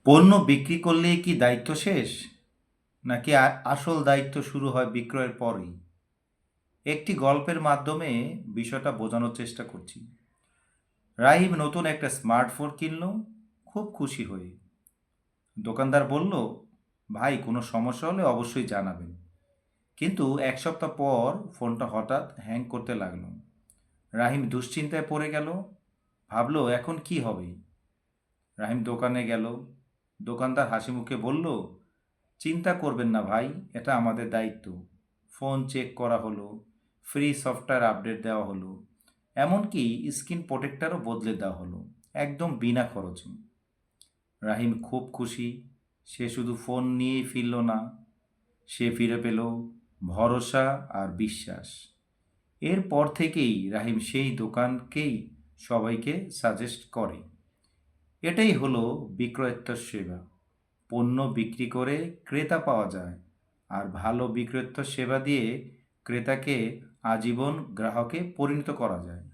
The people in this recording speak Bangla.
পণ্য বিক্রি করলেই কি দায়িত্ব শেষ, নাকি আসল দায়িত্ব শুরু হয় বিক্রয়ের পরেই? একটি গল্পের মাধ্যমে বিষয়টা বোঝানোর চেষ্টা করছি। রাহিম নতুন একটা স্মার্টফোন কিনল, খুব খুশি হয়ে। দোকানদার বলল, ভাই কোনো সমস্যা হলে অবশ্যই জানাবেন। কিন্তু এক সপ্তাহ পর ফোনটা হঠাৎ হ্যাং করতে লাগলো। রাহিম দুশ্চিন্তায় পড়ে গেল, ভাবলো এখন কি হবে। রাহিম দোকানে গেল। দোকানদার হাসি মুখে বলল, চিন্তা করবেন না ভাই, এটা আমাদের দায়িত্ব। ফোন চেক করা হলো, ফ্রি সফটওয়্যার আপডেট দেওয়া হলো, এমনকি স্ক্রিন প্রোটেক্টরও বদলে দেওয়া হলো, একদম বিনা খরচে। রাহিম খুব খুশি। সে শুধু ফোন নিয়েই ফিরল না, সে ফিরে পেল ভরসা আর বিশ্বাস। এরপর থেকেই রাহিম সেই দোকানকেই সবাইকে সাজেস্ট করে। এটাই হলো বিক্রয়োত্তর সেবা। পণ্য বিক্রি করে ক্রেতা পাওয়া যায়, আর ভালো বিক্রয়োত্তর সেবা দিয়ে ক্রেতাকে আজীবন গ্রাহকে পরিণত করা যায়।